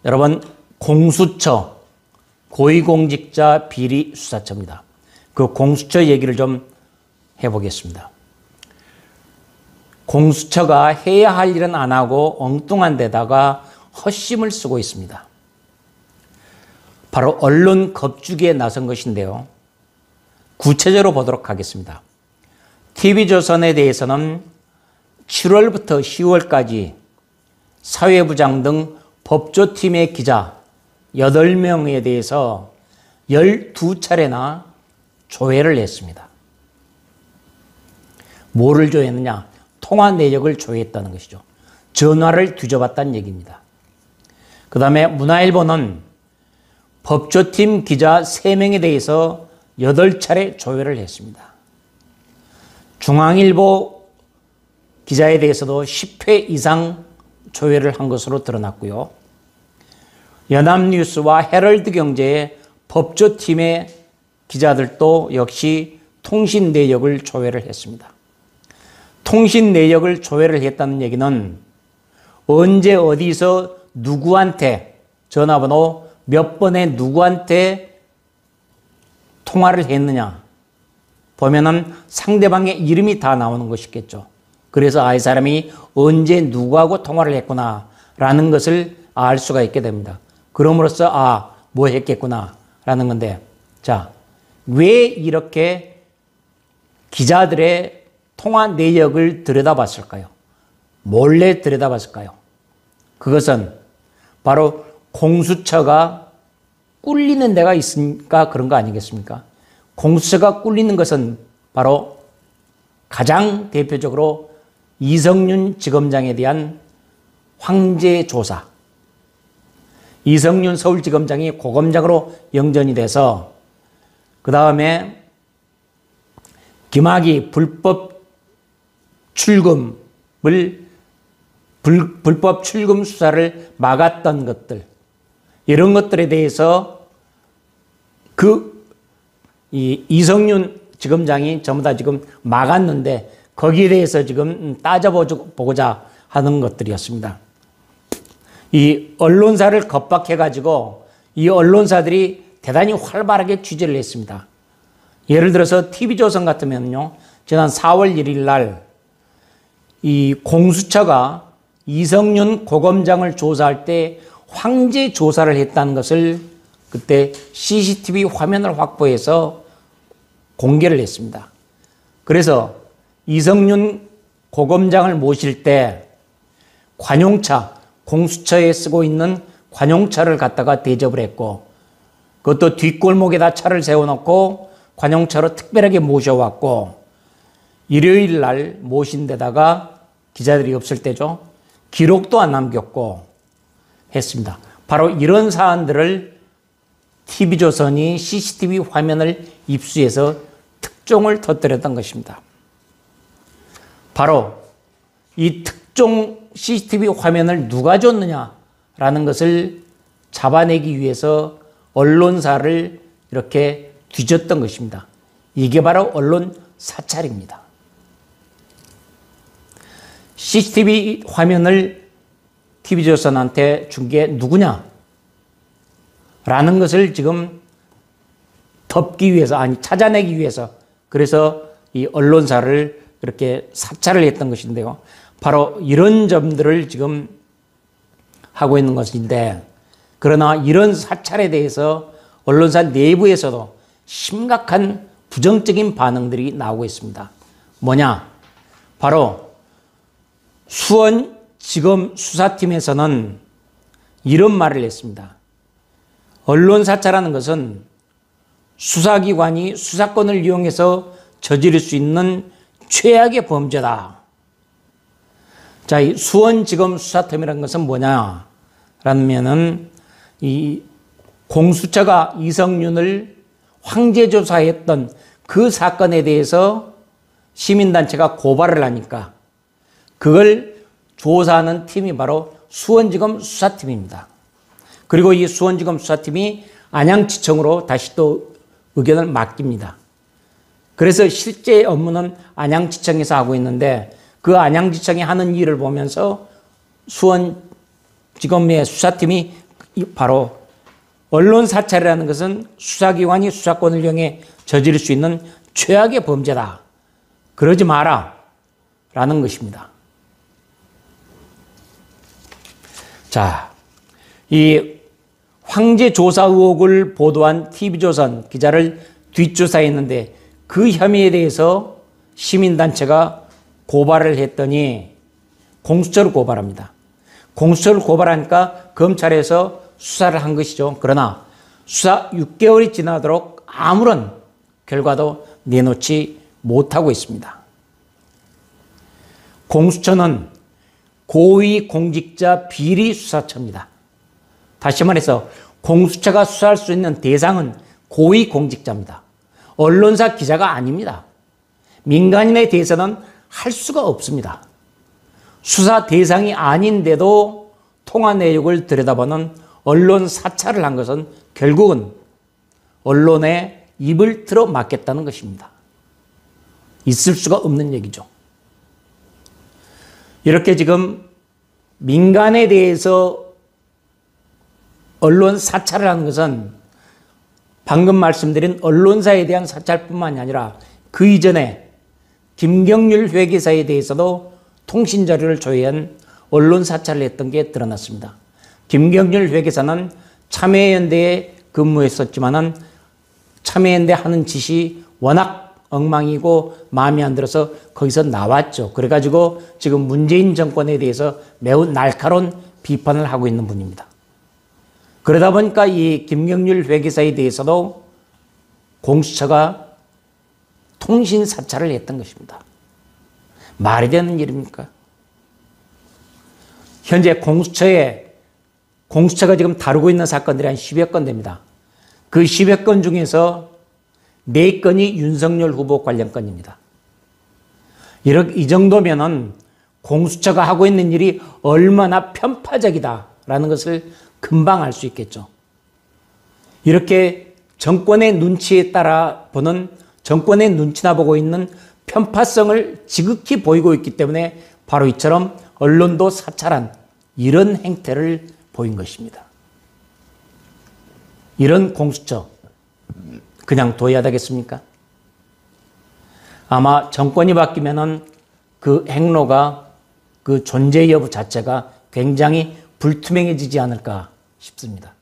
여러분, 공수처, 고위공직자 비리 수사처입니다. 그 공수처 얘기를 좀 해보겠습니다. 공수처가 해야 할 일은 안 하고 엉뚱한 데다가 헛심을 쓰고 있습니다. 바로 언론 겁주기에 나선 것인데요. 구체적으로 보도록 하겠습니다. TV조선에 대해서는 7월부터 10월까지 사회부장 등 법조팀의 기자 8명에 대해서 12차례나 조회를 했습니다. 뭐를 조회했느냐? 통화 내역을 조회했다는 것이죠. 전화를 뒤져봤다는 얘기입니다. 그 다음에 문화일보는 법조팀 기자 3명에 대해서 8차례 조회를 했습니다. 중앙일보 기자에 대해서도 10회 이상 조회를 한 것으로 드러났고요. 연합뉴스와 헤럴드경제의 법조팀의 기자들도 역시 통신 내역을 조회를 했습니다. 통신 내역을 조회를 했다는 얘기는 언제 어디서 누구한테 전화번호 몇 번에 누구한테 통화를 했느냐 보면은 상대방의 이름이 다 나오는 것이겠죠. 그래서 이 사람이 언제 누구하고 통화를 했구나 라는 것을 알 수가 있게 됩니다. 그럼으로써 뭐 했겠구나 라는 건데, 자, 왜 이렇게 기자들의 통화 내역을 들여다봤을까요? 몰래 들여다봤을까요? 그것은 바로 공수처가 꿀리는 데가 있으니까 그런 거 아니겠습니까? 공수처가 꿀리는 것은 바로 가장 대표적으로 이성윤 지검장에 대한 황제 조사. 이성윤 서울지검장이 고검장으로 영전이 돼서 그 다음에 김학의 불법 출금 수사를 막았던 것들, 이런 것들에 대해서 이성윤 지검장이 전부 다 지금 막았는데 거기에 대해서 지금 따져보고자 하는 것들이었습니다. 이 언론사를 겁박해가지고 이 언론사들이 대단히 활발하게 취재를 했습니다. 예를 들어서 TV조선 같으면요, 지난 4월 1일 날 이 공수처가 이성윤 고검장을 조사할 때 황제 조사를 했다는 것을 그때 CCTV 화면을 확보해서 공개를 했습니다. 그래서 이성윤 고검장을 모실 때 관용차, 공수처에 쓰고 있는 관용차를 갖다가 대접을 했고, 그것도 뒷골목에다 차를 세워놓고 관용차로 특별하게 모셔왔고, 일요일 날 모신 데다가 기자들이 없을 때죠, 기록도 안 남겼고 했습니다. 바로 이런 사안들을 TV조선이 CCTV 화면을 입수해서 특종을 터뜨렸던 것입니다. 바로 이 특종 CCTV 화면을 누가 줬느냐라는 것을 잡아내기 위해서 언론사를 이렇게 뒤졌던 것입니다. 이게 바로 언론 사찰입니다. CCTV 화면을 TV조선한테 준 게 누구냐? 라는 것을 지금 덮기 위해서, 찾아내기 위해서, 그래서 이 언론사를 이렇게 사찰을 했던 것인데요. 바로 이런 점들을 지금 하고 있는 것인데, 그러나 이런 사찰에 대해서 언론사 내부에서도 심각한 부정적인 반응들이 나오고 있습니다. 뭐냐? 바로 수원지검 수사팀에서는 이런 말을 했습니다. 언론 사찰하는 것은 수사기관이 수사권을 이용해서 저지를 수 있는 최악의 범죄다. 자, 이 수원지검 수사팀이라는 것은 뭐냐? 라면은 이 공수처가 이성윤을 황제조사했던 그 사건에 대해서 시민단체가 고발을 하니까 그걸 조사하는 팀이 바로 수원지검 수사팀입니다. 그리고 이 수원지검 수사팀이 안양지청으로 다시 또 의견을 맡깁니다. 그래서 실제 업무는 안양지청에서 하고 있는데 그 안양지청이 하는 일을 보면서 수원지검의 수사팀이 바로 언론 사찰이라는 것은 수사기관이 수사권을 이용해 저지를 수 있는 최악의 범죄다. 그러지 마라. 라는 것입니다. 자, 이 황제 조사 의혹을 보도한 TV조선 기자를 뒷조사했는데 그 혐의에 대해서 시민단체가 고발을 했더니 공수처를 고발합니다. 공수처를 고발하니까 검찰에서 수사를 한 것이죠. 그러나 수사 6개월이 지나도록 아무런 결과도 내놓지 못하고 있습니다. 공수처는 고위공직자 비리수사처입니다. 다시 말해서 공수처가 수사할 수 있는 대상은 고위공직자입니다. 언론사 기자가 아닙니다. 민간인에 대해서는 할 수가 없습니다. 수사 대상이 아닌데도 통화 내역을 들여다보는 언론 사찰을 한 것은 결국은 언론에 입을 틀어 막겠다는 것입니다. 있을 수가 없는 얘기죠. 이렇게 지금 민간에 대해서 언론 사찰을 하는 것은 방금 말씀드린 언론사에 대한 사찰뿐만이 아니라 그 이전에 김경률 회계사에 대해서도 통신자료를 조회한 언론 사찰을 했던 게 드러났습니다. 김경률 회계사는 참여연대에 근무했었지만은 참여연대 하는 짓이 워낙 엉망이고 마음에 안 들어서 거기서 나왔죠. 그래가지고 지금 문재인 정권에 대해서 매우 날카로운 비판을 하고 있는 분입니다. 그러다 보니까 이 김경률 회계사에 대해서도 공수처가 통신 사찰을 했던 것입니다. 말이 되는 일입니까? 현재 공수처가 지금 다루고 있는 사건들이 한 10여 건 됩니다. 그 10여 건 중에서 4건이 윤석열 후보 관련 건입니다. 이 정도면은 공수처가 하고 있는 일이 얼마나 편파적이다라는 것을 금방 알 수 있겠죠. 이렇게 정권의 눈치에 따라 보는, 정권의 눈치나 보고 있는 편파성을 지극히 보이고 있기 때문에 바로 이처럼 언론도 사찰한 이런 행태를 보인 것입니다. 이런 공수처 그냥 둬야 되겠습니까? 아마 정권이 바뀌면은 그 행로가, 그 존재 여부 자체가 굉장히 불투명해지지 않을까 싶습니다.